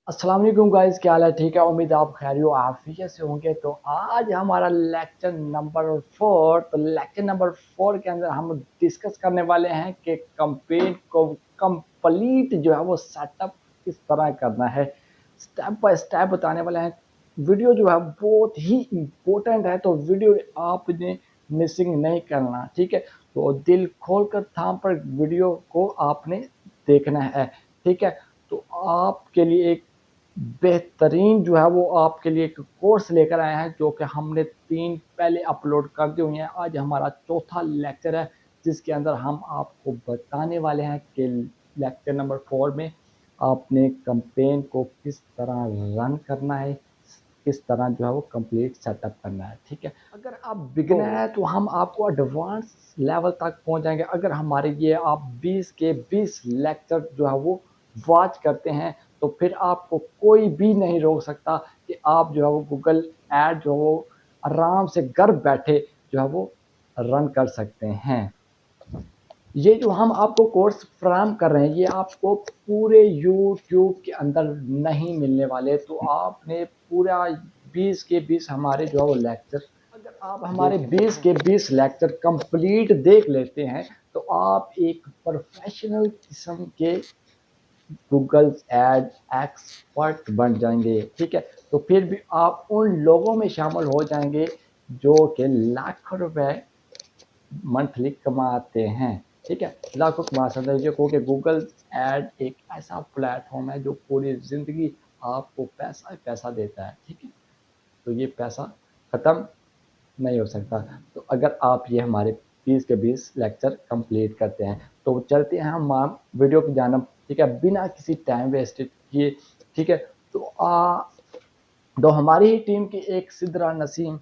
अस्सलाम वालेकुम गाइस, क्या हाल है? ठीक है, उम्मीद है आप खैरियत हो, आफियत से होंगे। तो आज हमारा लेक्चर नंबर 4। तो लेक्चर नंबर 4 के अंदर हम डिस्कस करने वाले हैं कि कैंपेन को कंप्लीट जो है वो सेटअप किस तरह करना है। स्टेप बाय स्टेप बताने वाले हैं। वीडियो जो है बहुत ही इम्पोर्टेंट है, तो वीडियो आपने मिसिंग नहीं करना, ठीक है। तो दिल खोल कर थाम पर वीडियो को आपने देखना है, ठीक है। तो आपके लिए एक बेहतरीन जो है वो आपके लिए एक कोर्स लेकर आए हैं, जो कि हमने 3 पहले अपलोड कर दिए हुए हैं। आज हमारा चौथा लेक्चर है, जिसके अंदर हम आपको बताने वाले हैं कि लेक्चर नंबर 4 में आपने कैंपेन को किस तरह रन करना है, किस तरह जो है वो कंप्लीट सेटअप करना है, ठीक है। अगर आप बिगिनर हैं तो हम आपको एडवांस लेवल तक पहुंच जाएंगे। अगर हमारे ये आप 20 के 20 लेक्चर जो है वो वॉच करते हैं, तो फिर आपको कोई भी नहीं रोक सकता कि आप जो है वो गूगल एड जो है वो आराम से घर बैठे जो है वो रन कर सकते हैं। ये जो हम आपको कोर्स फ्राहम कर रहे हैं, ये आपको पूरे यूट्यूब के अंदर नहीं मिलने वाले। तो आपने पूरा 20 के 20 हमारे जो है वो लेक्चर, अगर आप हमारे 20 के 20 लेक्चर कंप्लीट देख लेते हैं, तो आप एक प्रोफेशनल किस्म के गूगल एड एक्सपर्ट बन जाएंगे, ठीक है। तो फिर भी आप उन लोगों में शामिल हो जाएंगे जो कि लाखों रुपए मंथली कमाते हैं, ठीक है। लाखों कमा सकते हैं। देखो कि गूगल एड एक ऐसा प्लेटफॉर्म है जो पूरी ज़िंदगी आपको पैसा ही पैसा देता है, ठीक है। तो ये पैसा ख़त्म नहीं हो सकता। तो अगर आप ये हमारे 20 के 20 लेक्चर कंप्लीट करते हैं, तो चलते हैं हम वीडियो की जानब, ठीक है, बिना किसी टाइम वेस्ट किए, ठीक है। तो तो हमारी ही टीम की एक सिद्रा नसीम,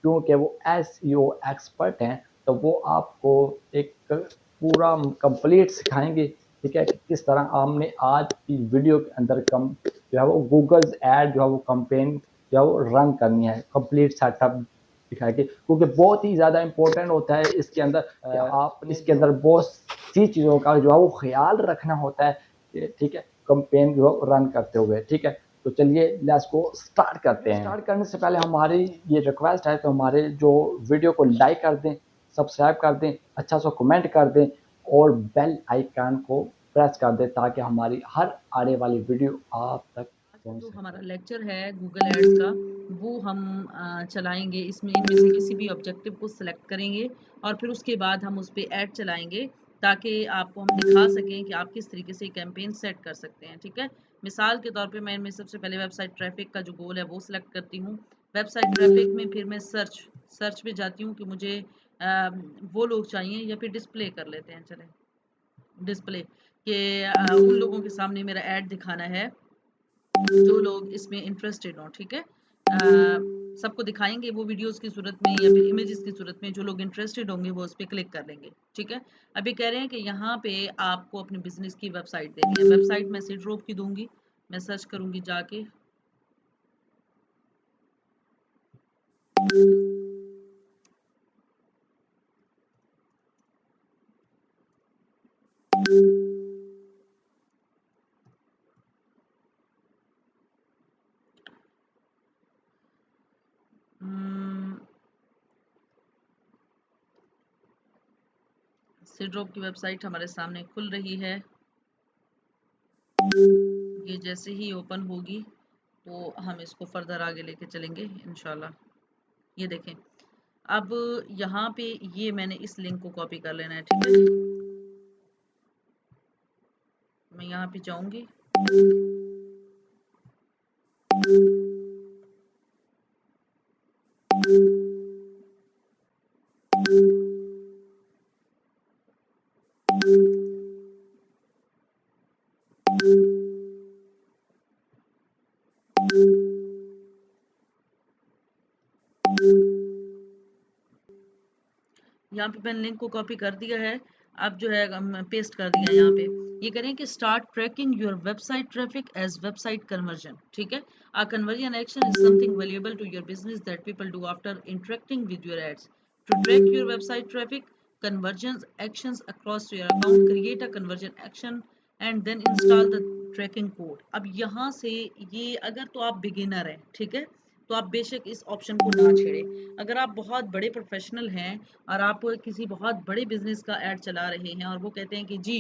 क्योंकि वो एसईओ एक्सपर्ट हैं, तो वो आपको एक पूरा कंप्लीट सिखाएंगे, ठीक है, कि किस तरह हमने आज की वीडियो के अंदर कम जो है वो गूगल एड जो है वो कंपेन जो है वो रन करनी है, कंप्लीट सेटअप दिखाएंगे, क्योंकि बहुत ही ज़्यादा इंपॉर्टेंट होता है इसके अंदर कि आप इसके अंदर बहुत सी चीज़ों का जो है वो ख्याल रखना होता है, ठीक है, कंपेन जो रन करते हुए, ठीक है। तो चलिए लेट्स गो स्टार्ट करते हैं। स्टार्ट करने से पहले हमारी ये रिक्वेस्ट है कि हमारे जो वीडियो को लाइक कर दें, सब्सक्राइब कर दें, अच्छा सा कमेंट कर दें और बेल आइकन को प्रेस कर दें, ताकि हमारी हर आने वाली वीडियो आप तक पहुंच जो सके। हमारा लेक्चर है गूगल एड्स का वो हम चलाएंगे। इसमें इनमें से किसी भी ऑब्जेक्टिव को सिलेक्ट करेंगे और फिर उसके बाद हम उस पर ऐड चलाएंगे, ताकि आपको हम दिखा सकें कि आप किस तरीके से कैंपेन सेट कर सकते हैं, ठीक है। मिसाल के तौर पे मैं इनमें सबसे पहले वेबसाइट ट्रैफिक का जो गोल है वो सिलेक्ट करती हूँ। वेबसाइट ट्रैफिक में फिर मैं सर्च पे जाती हूँ कि मुझे वो लोग चाहिए, या फिर डिस्प्ले कर लेते हैं, चले डिस्प्ले के उन लोगों के सामने मेरा ऐड दिखाना है जो लोग इसमें इंटरेस्टेड हों, ठीक है। सबको दिखाएंगे वो वीडियोस की सूरत में या फिर इमेजेस की सूरत में। जो लोग इंटरेस्टेड होंगे वो उस पर क्लिक कर लेंगे, ठीक है। अभी कह रहे हैं कि यहाँ पे आपको अपने बिजनेस की वेबसाइट देनी है। वेबसाइट मैं सीड्रोप की दूंगी, मैं सर्च करूंगी जाके। सीड्रोप की वेबसाइट हमारे सामने खुल रही है। ये जैसे ही ओपन होगी तो हम इसको फर्दर आगे लेके चलेंगे इंशाल्लाह। ये देखें, अब यहाँ पे ये मैंने इस लिंक को कॉपी कर लेना है, ठीक है। मैं यहाँ पे जाऊंगी, यहाँ पे मैंने लिंक को कॉपी कर दिया है। अब जो है पेस्ट कर दिया यहाँ पे। ये करें कि start tracking your website traffic as website conversion, ठीक है। A conversion action is something valuable to your business that people do after interacting with your ads. To track your website traffic conversions actions across your account, create a conversion action and then install the tracking code. अब यहाँ से ये अगर तो आप beginner हैं, ठीक है, तो आप बेशक इस ऑप्शन को ना छेड़ें। अगर आप बहुत बड़े प्रोफेशनल हैं और आप किसी बहुत बड़े बिजनेस का ऐड चला रहे हैं और वो कहते हैं कि जी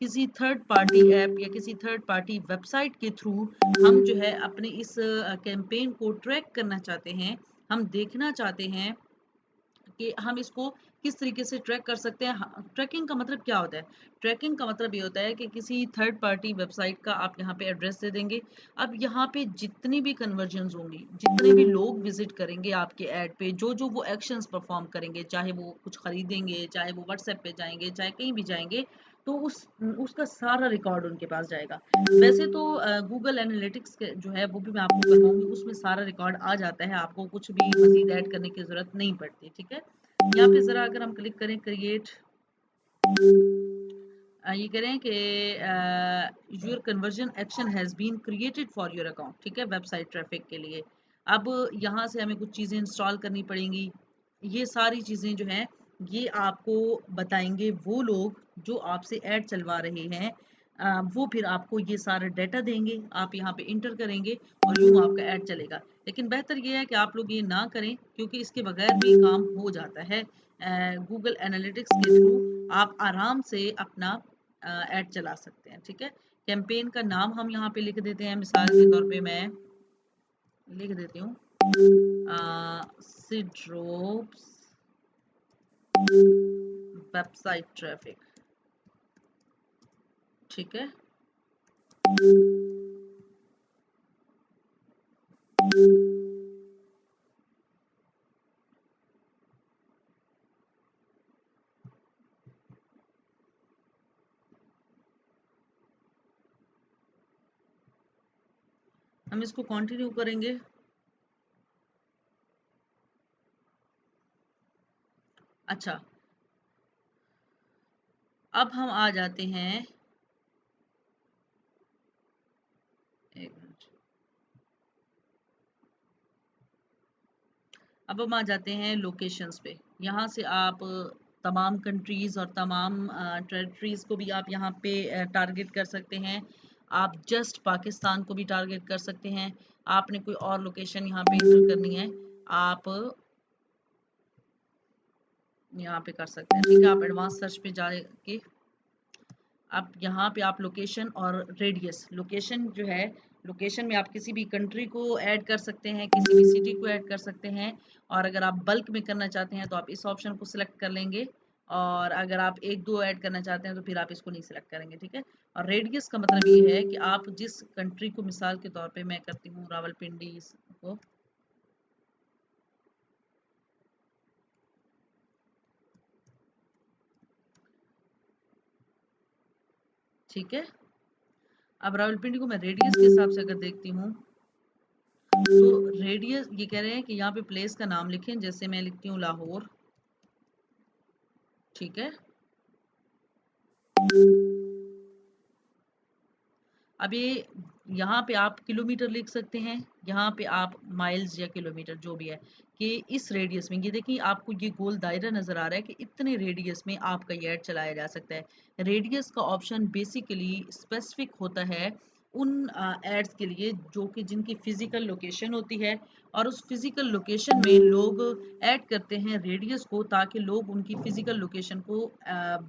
किसी थर्ड पार्टी ऐप या किसी थर्ड पार्टी वेबसाइट के थ्रू हम जो है अपने इस कैंपेन को ट्रैक करना चाहते हैं, हम देखना चाहते हैं कि हम इसको किस तरीके से ट्रैक कर सकते हैं। ट्रैकिंग का मतलब क्या होता है? ट्रैकिंग का मतलब ये होता है कि किसी थर्ड पार्टी वेबसाइट का आप यहाँ पे एड्रेस दे देंगे। अब यहाँ पे जितनी भी कन्वर्जन्स होंगी, जितने भी लोग विजिट करेंगे आपके ऐड पे, जो जो वो एक्शंस परफॉर्म करेंगे, चाहे वो कुछ खरीदेंगे, चाहे वो व्हाट्सएप पे जाएंगे, चाहे कहीं भी जाएंगे, तो उसका सारा रिकॉर्ड उनके पास जाएगा। वैसे तो गूगल एनालिटिक्स जो है वो भी मैं आपको करवाऊंगी, उसमें सारा रिकॉर्ड आ जाता है, आपको कुछ भी मजीद ऐड करने की जरूरत नहीं पड़ती, ठीक है। यहाँ पे जरा अगर हम क्लिक करें क्रिएट, ये करें कि your conversion action has been created for your account, ठीक है, वेबसाइट ट्रैफिक के लिए। अब यहाँ से हमें कुछ चीज़ें इंस्टॉल करनी पड़ेंगी। ये सारी चीज़ें जो हैं ये आपको बताएंगे वो लोग जो आपसे ऐड चलवा रहे हैं। वो फिर आपको ये सारा डाटा देंगे, आप यहाँ पे इंटर करेंगे और यूँ आपका ऐड चलेगा। लेकिन बेहतर ये है कि आप लोग ये ना करें, क्योंकि इसके बगैर भी काम हो जाता है। गूगल एनालिटिक्स के थ्रू आप आराम से अपना ऐड चला सकते हैं, ठीक है। कैंपेन का नाम हम यहाँ पे लिख देते हैं, मिसाल के तौर पे मैं लिख देती हूँ सिड्रोप्स वेबसाइट ट्रैफिक, ठीक है। हम इसको कंटिन्यू करेंगे। अच्छा, अब हम आ जाते हैं, एक मिनट, अब हम आ जाते हैं लोकेशंस पे। यहाँ से आप तमाम कंट्रीज़ और तमाम टेरिटरीज़ को भी आप यहाँ पे टारगेट कर सकते हैं। आप जस्ट पाकिस्तान को भी टारगेट कर सकते हैं। आपने कोई और लोकेशन यहाँ पे इंटर करनी है, आप यहाँ पे कर सकते हैं, ठीक है। आप एडवांस सर्च पे जाके अब यहाँ पे आप लोकेशन और रेडियस, लोकेशन जो है, लोकेशन में आप किसी भी कंट्री को ऐड कर सकते हैं, किसी भी सिटी को ऐड कर सकते हैं। और अगर आप बल्क में करना चाहते हैं तो आप इस ऑप्शन को सिलेक्ट कर लेंगे, और अगर आप एक दो ऐड करना चाहते हैं तो फिर आप इसको नहीं सिलेक्ट करेंगे, ठीक है। और रेडियस का मतलब ये है कि आप जिस कंट्री को, मिसाल के तौर पे मैं करती हूँ रावलपिंडी को, ठीक है। अब रावलपिंडी को मैं रेडियस के हिसाब से अगर देखती हूँ तो रेडियस ये कह रहे हैं कि यहाँ पे प्लेस का नाम लिखें, जैसे मैं लिखती हूँ लाहौर, ठीक है। अब ये यहाँ पे आप किलोमीटर लिख सकते हैं, यहाँ पे आप माइल्स या किलोमीटर जो भी है, कि इस रेडियस में, ये देखिए आपको ये गोल दायरा नजर आ रहा है कि इतने रेडियस में आपका ये ऐड चलाया जा सकता है। रेडियस का ऑप्शन बेसिकली स्पेसिफिक होता है उन एड्स के लिए जो कि जिनकी फिजिकल लोकेशन होती है, और उस फिजिकल लोकेशन में लोग ऐड करते हैं रेडियस को, ताकि लोग उनकी फिजिकल लोकेशन को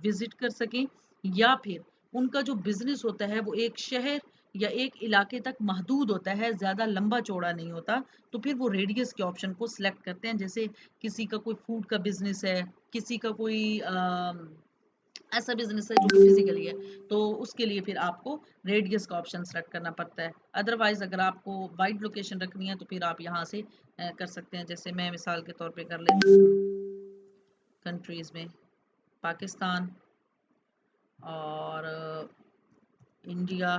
विजिट कर सकें, या फिर उनका जो बिजनेस होता है वो एक शहर या एक इलाके तक महदूद होता है, ज़्यादा लंबा चौड़ा नहीं होता, तो फिर वो रेडियस के ऑप्शन को सिलेक्ट करते हैं। जैसे किसी का कोई फूड का बिजनेस है, किसी का कोई ऐसा बिजनेस है जो कि फिजिकली है, तो उसके लिए फिर आपको रेडियस का ऑप्शन सेलेक्ट करना पड़ता है। अदरवाइज अगर आपको वाइड लोकेशन रखनी है तो फिर आप यहाँ से कर सकते हैं। जैसे मैं मिसाल के तौर पे कर लेती हूँ कंट्रीज़ में पाकिस्तान और इंडिया,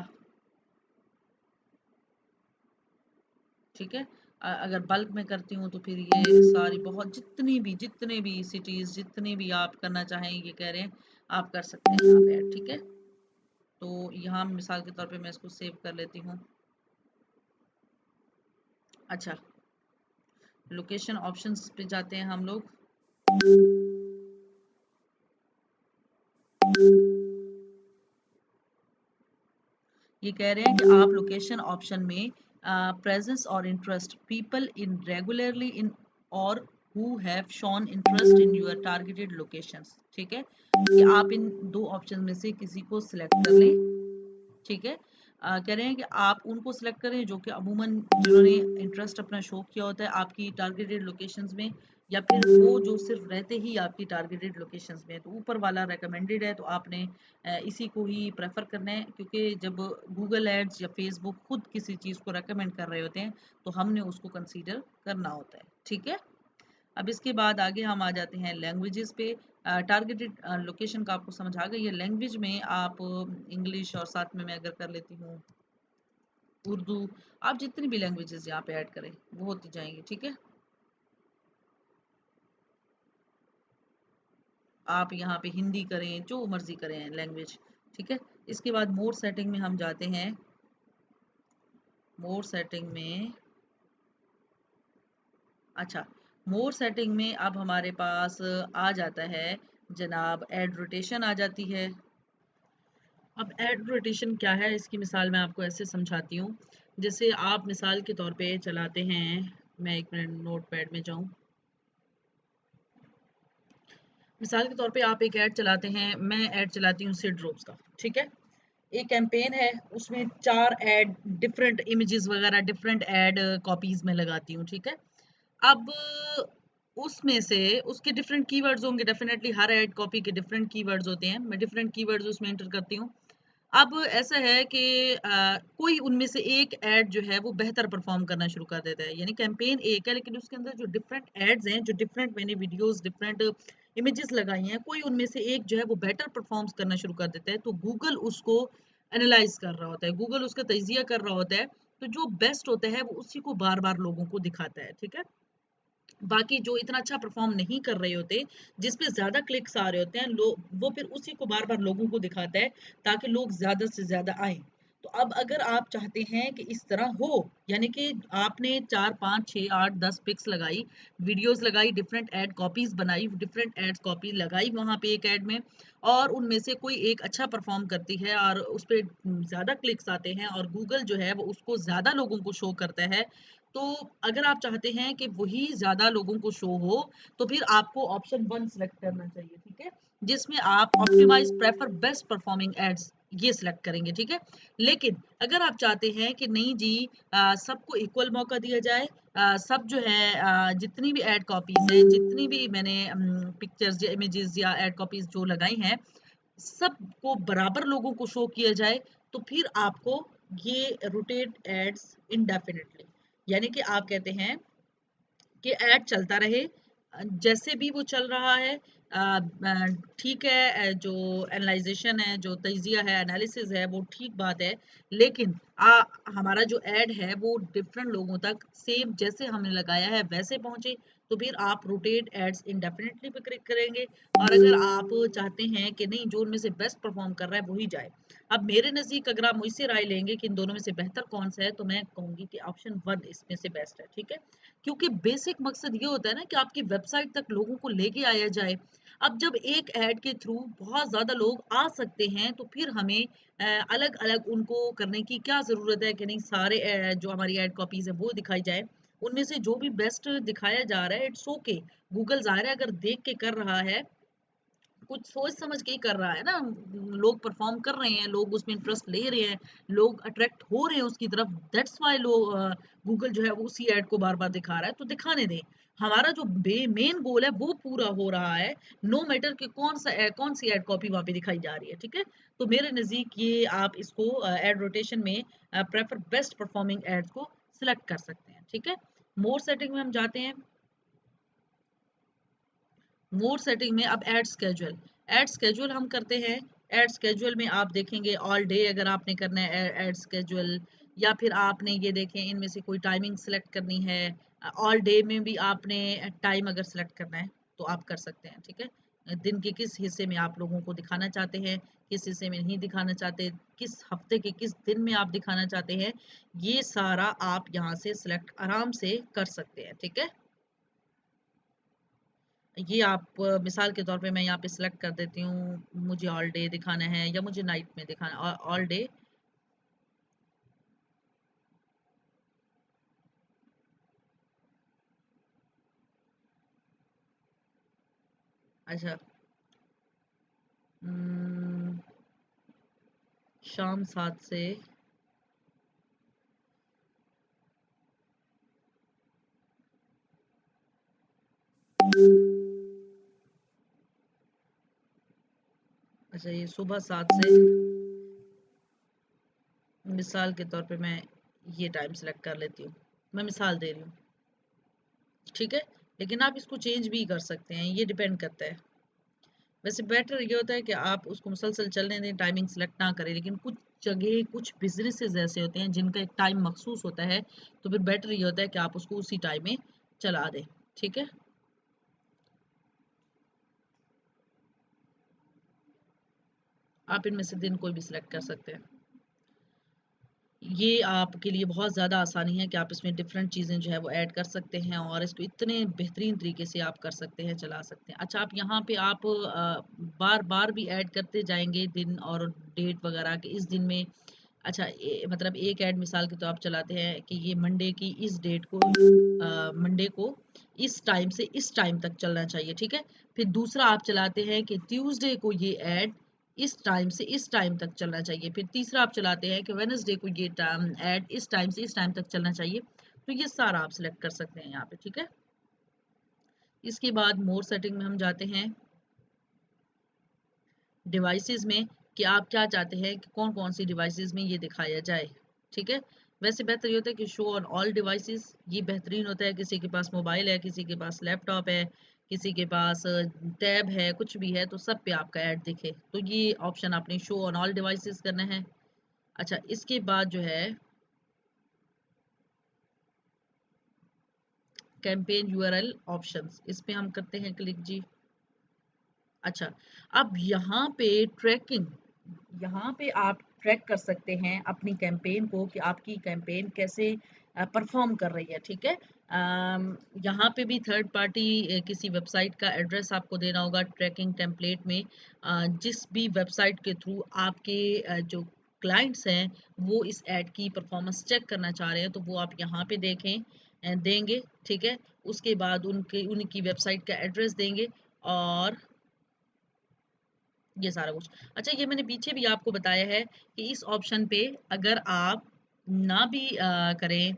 ठीक है। अगर बल्क में करती हूँ तो फिर ये सारी बहुत जितने भी सिटीज़, जितने भी आप करना चाहें, ये कह रहे हैं आप कर सकते हैं यहाँ पे ऐड, ठीक है। तो यहाँ मिसाल के तौर पे मैं इसको सेव कर लेती हूँ। अच्छा, लोकेशन ऑप्शंस पे जाते हैं हम लोग। ये कह रहे हैं कि आप लोकेशन ऑप्शन में प्रेजेंस और interest people in regularly in और who have shown interest in your targeted locations. ठीक है, कि आप इन दो ऑप्शन में से किसी को सिलेक्ट कर लें। ठीक है, कह रहे हैं कि आप उनको सिलेक्ट करें जो कि अमूमन जिन्होंने इंटरेस्ट अपना शो किया होता है आपकी टारगेटेड लोकेशंस में, या फिर वो जो सिर्फ रहते ही आपकी टारगेटेड लोकेशंस में। तो ऊपर वाला रेकमेंडेड है, तो आपने इसी को ही प्रेफर करना है, क्योंकि जब गूगल एड्स या फेसबुक खुद किसी चीज़ को रेकमेंड कर रहे होते हैं तो हमने उसको कंसीडर करना होता है। ठीक है, अब इसके बाद आगे हम आ जाते हैं लैंग्वेजेस पे। टारगेटेड लोकेशन का आपको समझ आ गई है। लैंग्वेज में आप इंग्लिश और साथ में मैं अगर कर लेती हूँ उर्दू, आप जितनी भी लैंग्वेजेस यहाँ पे ऐड करें वो होती जाएंगी। ठीक है, आप यहाँ पे हिंदी करें, जो मर्जी करें लैंग्वेज। ठीक है, इसके बाद मोर सेटिंग में हम जाते हैं। मोर सेटिंग में, अच्छा, मोर सेटिंग में अब हमारे पास आ जाता है जनाब एड रोटेशन आ जाती है। अब एड रोटेशन क्या है, इसकी मिसाल मैं आपको ऐसे समझाती हूँ। जैसे आप मिसाल के तौर पे चलाते हैं, मैं एक मिनट नोट पैड में जाऊँ। मिसाल के तौर पे आप एक ऐड चलाते हैं, मैं ऐड चलाती हूँ सीड ड्रॉप्स का। ठीक है, एक कैंपेन है, उसमें 4 ऐड डिफरेंट इमेजेस वगैरह डिफरेंट ऐड कॉपीज में लगाती हूँ। ठीक है, अब उसमें से उसके डिफरेंट कीवर्ड्स होंगे, डेफिनेटली हर ऐड कॉपी के डिफरेंट कीवर्ड्स होते हैं, मैं डिफरेंट कीवर्ड्स उसमें एंटर करती हूँ। अब ऐसा है कि कोई उनमें से एक ऐड जो है वो बेहतर परफॉर्म करना शुरू कर देता है, यानी कैंपेन एक है लेकिन उसके अंदर जो डिफरेंट एड्स हैं, जो डिफरेंट मैंने वीडियोस डिफरेंट इमेजेस लगाई हैं, कोई उनमें से एक जो है वो बेटर परफॉर्म करना शुरू कर देता है। तो गूगल उसको एनालाइज कर रहा होता है, गूगल उसका तजिया कर रहा होता है, तो जो बेस्ट होता है वो उसी को बार बार लोगों को दिखाता है। ठीक है, बाकी जो इतना अच्छा परफॉर्म नहीं कर रहे होते, जिस पे ज्यादा क्लिक्स आ रहे होते हैं, लोग वो फिर उसी को बार बार लोगों को दिखाता है ताकि लोग ज्यादा से ज्यादा आए। तो अब अगर आप चाहते हैं कि इस तरह हो, यानी कि आपने 4 5 6 8 10 पिक्स लगाई, वीडियोस लगाई, डिफरेंट एड कॉपीज बनाई, डिफरेंट एड कॉपी लगाई वहां पे एक एड में, और उनमें से कोई एक अच्छा परफॉर्म करती है और उस पर ज्यादा क्लिक्स आते हैं और गूगल जो है वो उसको ज्यादा लोगों को शो करता है। तो अगर आप चाहते हैं कि वही ज्यादा लोगों को शो हो, तो फिर आपको ऑप्शन 1 सिलेक्ट करना चाहिए। ठीक है, जिसमें आप optimize prefer best performing ads ये सिलेक्ट करेंगे। ठीक है, लेकिन अगर आप चाहते हैं कि नहीं जी, सबको इक्वल मौका दिया जाए, सब जो है जितनी भी एड कॉपीज हैं, जितनी भी मैंने पिक्चर्स या इमेजेस या एड कॉपीज जो लगाई हैं, सबको बराबर लोगों को शो किया जाए, तो फिर आपको ये रोटेट एड्स इंडेफिनिटली, यानी कि आप कहते हैं कि ऐड चलता रहे, जैसे भी वो चल रहा है। ठीक है, जो एनालाइजेशन है, जो तजिया है, एनालिसिस है, वो ठीक बात है, लेकिन हमारा जो ऐड है वो डिफरेंट लोगों तक सेम जैसे हमने लगाया है वैसे पहुंचे, तो फिर आप रोटेट एड्स इंडेफिनेटली पे क्लिक करेंगे। और अगर आप चाहते हैं कि नहीं, जो उनमें से बेस्ट परफॉर्म कर रहा है वही जाए, अब मेरे नज़दीक अगर आप मुझसे राय लेंगे कि इन दोनों में से बेहतर कौन सा है, तो मैं कहूंगी कि ऑप्शन 1 इसमें से बेस्ट है। ठीक है, क्योंकि बेसिक मकसद ये होता है ना कि आपकी वेबसाइट तक लोगों को लेके आया जाए। अब जब एक ऐड के थ्रू बहुत ज्यादा लोग आ सकते हैं, तो फिर हमें अलग अलग उनको करने की क्या जरूरत है कि नहीं, सारे जो हमारी ऐड कॉपीज है वो दिखाई जाए, उनमें से जो भी बेस्ट दिखाया जा रहा है इट्स ओके। गूगल जाहिर है अगर देख के कर रहा है, कुछ सोच समझ के ही कर रहा है ना, लोग परफॉर्म कर रहे हैं, लोग उसमें इंटरेस्ट ले रहे हैं, लोग अट्रैक्ट हो रहे हैं उसकी तरफ, दैट्स वाई लोग गूगल जो है वो उसी ऐड को बार बार दिखा रहा है, तो दिखाने दें। हमारा जो मेन गोल है वो पूरा हो रहा है, नो मैटर कि कौन सी एड कॉपी वहां पे दिखाई जा रही है। ठीक है, तो मेरे नजदीक ये आप इसको एड रोटेशन में प्रेफर बेस्ट परफॉर्मिंग एड्स को सिलेक्ट कर सकते हैं। ठीक है, मोर सेटिंग में हम जाते हैं। मोर सेटिंग में अब ऐड स्केजुअल हम करते हैं। ऐड स्केजुअल में आप देखेंगे ऑल डे अगर आपने करना है ऐड स्केजुअल, या फिर आपने ये देखें इनमें से कोई टाइमिंग सेलेक्ट करनी है, ऑल डे में भी आपने टाइम अगर सेलेक्ट करना है तो आप कर सकते हैं। ठीक है, दिन के किस हिस्से में आप लोगों को दिखाना चाहते हैं, किस हिस्से में नहीं दिखाना चाहते, किस हफ्ते के किस दिन में आप दिखाना चाहते हैं, ये सारा आप यहाँ से सिलेक्ट आराम से कर सकते हैं। ठीक है, ये आप मिसाल के तौर पे मैं यहाँ पे सिलेक्ट कर देती हूँ, मुझे ऑल डे दिखाना है या मुझे नाइट में दिखाना ऑल डे। अच्छा, शाम 7 से अच्छा, ये सुबह 7 से, मिसाल के तौर पे मैं ये टाइम सेलेक्ट कर लेती हूँ, मैं मिसाल दे रही हूँ, ठीक है। लेकिन आप इसको चेंज भी कर सकते हैं, ये डिपेंड करता है। वैसे बेटर ये होता है कि आप उसको मुसलसल चलने दें, टाइमिंग सेलेक्ट ना करें। लेकिन कुछ जगह, कुछ बिजनेसेस ऐसे होते हैं जिनका एक टाइम मखसूस होता है, तो फिर बेटर ये होता है कि आप उसको उसी टाइम में चला दें, ठीक है। आप इनमें से दिन कोई भी सिलेक्ट कर सकते हैं। ये आपके लिए बहुत ज़्यादा आसानी है कि आप इसमें डिफरेंट चीज़ें जो है वो ऐड कर सकते हैं और इसको इतने बेहतरीन तरीके से आप कर सकते हैं, चला सकते हैं। अच्छा, आप यहाँ पे आप बार बार भी ऐड करते जाएंगे दिन और डेट वगैरह के, इस दिन में अच्छा मतलब एक ऐड मिसाल के तो आप चलाते हैं कि ये मंडे की इस डेट को, मंडे को इस टाइम से इस टाइम तक चलना चाहिए, ठीक है। फिर दूसरा आप चलाते हैं कि ट्यूसडे को ये ऐड इस टाइम से इस टाइम तक चलना चाहिए। फिर तीसरा आप चलाते हैं कि वेडनेसडे को ये टाइम ऐड इस टाइम से इस टाइम तक चलना चाहिए। तो ये सारा आप सिलेक्ट कर सकते हैं यहाँ पे, ठीक है। इसके बाद मोर सेटिंग में हम जाते हैं, डिवाइसेस में, कि आप क्या चाहते हैं कि कौन कौन सी डिवाइसेस में ये दिखाया जाए, ठीक है। वैसे बेहतर ये होता है कि शो ऑन ऑल डिवाइसेस, ये बेहतरीन होता है। किसी के पास मोबाइल है, किसी के पास लैपटॉप है, किसी के पास टैब है, कुछ भी है, तो सब पे आपका ऐड दिखे, तो ये ऑप्शन आपने शो ऑन ऑल डिवाइसेस करना है। अच्छा, इसके बाद जो है कैंपेन यूआरएल ऑप्शंस, इस पे हम करते हैं क्लिक जी। अच्छा, अब यहाँ पे ट्रैकिंग, यहाँ पे आप ट्रैक कर सकते हैं अपनी कैंपेन को कि आपकी कैंपेन कैसे परफॉर्म कर रही है, ठीक है। यहाँ पे भी थर्ड पार्टी किसी वेबसाइट का एड्रेस आपको देना होगा ट्रैकिंग टेम्पलेट में। जिस भी वेबसाइट के थ्रू आपके जो क्लाइंट्स हैं वो इस ऐड की परफॉर्मेंस चेक करना चाह रहे हैं, तो वो आप यहाँ पे देखें देंगे, ठीक है। उसके बाद उनकी वेबसाइट का एड्रेस देंगे और ये सारा कुछ। अच्छा, ये मैंने पीछे भी आपको बताया है कि इस ऑप्शन पे अगर आप ना भी करें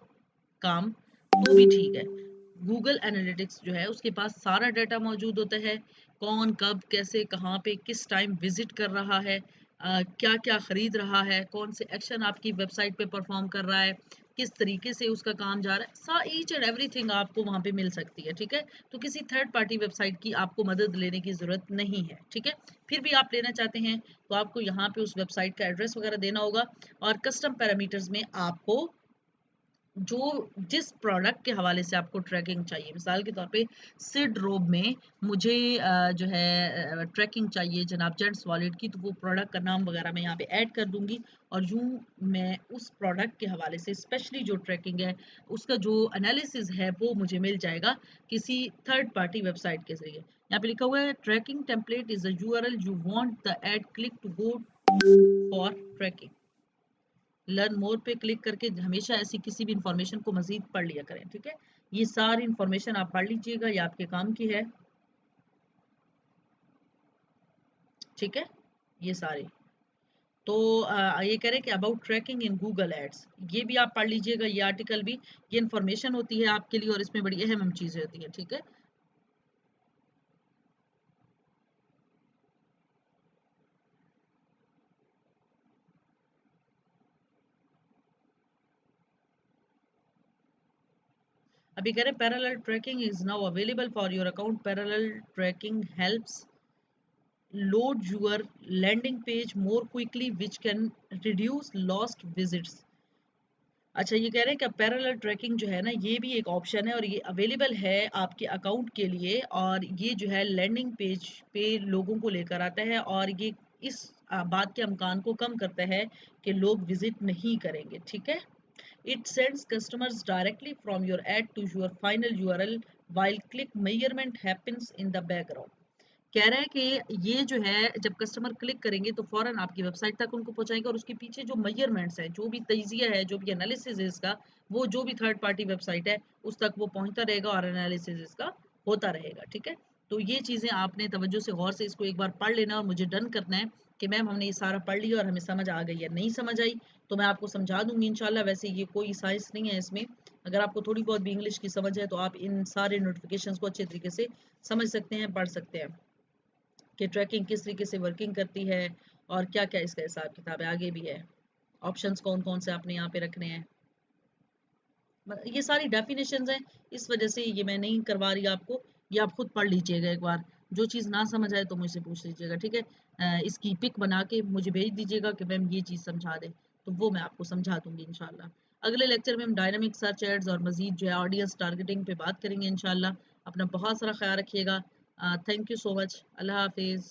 काम तो भी ठीक है। गूगल एनालिटिक्स जो है उसके पास सारा डाटा मौजूद होता है, कौन कब कैसे कहाँ पे किस टाइम विजिट कर रहा है, क्या क्या खरीद रहा है, कौन से एक्शन आपकी वेबसाइट पे परफॉर्म कर रहा है, किस तरीके से उसका काम जा रहा है, ईच एंड एवरीथिंग आपको वहाँ पे मिल सकती है, ठीक है। तो किसी थर्ड पार्टी वेबसाइट की आपको मदद लेने की ज़रूरत नहीं है, ठीक है। फिर भी आप लेना चाहते हैं तो आपको यहाँ पे उस वेबसाइट का एड्रेस वगैरह देना होगा और कस्टम पैरामीटर्स में आपको जो जिस प्रोडक्ट के हवाले से आपको ट्रैकिंग चाहिए, मिसाल के तौर पे सिड रोब में मुझे जो है ट्रैकिंग चाहिए जनाब जेंट्स वॉलेट की, तो वो प्रोडक्ट का नाम वगैरह मैं यहाँ पे ऐड कर दूंगी और यूं मैं उस प्रोडक्ट के हवाले से स्पेशली जो ट्रैकिंग है उसका जो एनालिसिस है वो मुझे मिल जाएगा किसी थर्ड पार्टी वेबसाइट के जरिए। यहाँ पे लिखा हुआ है tracking template is a URL you want the ad click to go for tracking. Learn more पे क्लिक करके हमेशा ऐसी किसी भी इंफॉर्मेशन को मजीद पढ़ लिया करें, ठीक है। ये सारी इंफॉर्मेशन आप पढ़ लीजिएगा, ये आपके काम की है, ठीक है। ये सारी तो ये कह रहे हैं कि about tracking in Google ads, ये भी आप पढ़ लीजिएगा, ये आर्टिकल भी, ये इंफॉर्मेशन होती है आपके लिए और इसमें बड़ी अहम चीजें होती हैं, ठीक है। अभी कह रहे हैं parallel tracking is now available for your account, parallel tracking helps load your landing page more quickly which can reduce lost visits। अच्छा, ये कह रहे हैं कि पैरेलल ट्रैकिंग जो है ना ये भी एक ऑप्शन है और ये अवेलेबल है आपके अकाउंट के लिए और ये जो है लैंडिंग पेज पे लोगों को लेकर आता है और ये इस बात के अमकान को कम करता है कि लोग विजिट नहीं करेंगे, ठीक है। It sends customers directly from your ad to your final URL while click measurement happens in the background। कह रहा है कि ये जो है जब कस्टमर क्लिक करेंगे तो फौरन आपकी वेबसाइट तक उनको पहुंचाएंगे और उसके पीछे जो मेजरमेंट्स है, जो भी तजिया है, जो भी एनालिसिस है इसका, वो जो भी थर्ड पार्टी वेबसाइट है उस तक वो पहुंचता रहेगा और एनालिसिस इसका होता रहेगा, ठीक है। तो ये चीज़ें आपने तवज्जो से गौर से इसको एक बार पढ़ लेना और मुझे डन करना है कि मैम हमने ये सारा पढ़ लिया और हमें समझ आ गई है। नहीं समझ आई तो मैं आपको समझा दूँगी इंशाल्लाह। वैसे ये कोई साइंस नहीं है इसमें, अगर आपको थोड़ी बहुत भी इंग्लिश की समझ है तो आप इन सारे नोटिफिकेशंस को अच्छे तरीके से समझ सकते हैं, पढ़ सकते हैं कि ट्रैकिंग किस तरीके से वर्किंग करती है और क्या-क्या इसका हिसाब किताब है। आगे भी है, ऑप्शंस कौन-कौन से आपने यहाँ पे रखने हैं। ये सारी डेफिनेशंस हैं, इस वजह से ये मैं नहीं करवा रही आपको, ये आप खुद पढ़ लीजिएगा एक बार। जो चीज़ ना समझ आए तो मुझसे पूछ लीजिएगा, ठीक है? इसकी पिक बना के मुझे भेज दीजिएगा कि मैम ये चीज़ समझा दें, तो वो मैं आपको समझा दूँगी इंशाल्लाह। अगले लेक्चर में हम डायनामिक सर्च एड्स और मज़ीद जो है ऑडियंस टारगेटिंग पे बात करेंगे इंशाल्लाह। अपना बहुत सारा ख़्याल रखिएगा। Thank you so much. अल्लाह हाफ़िज़।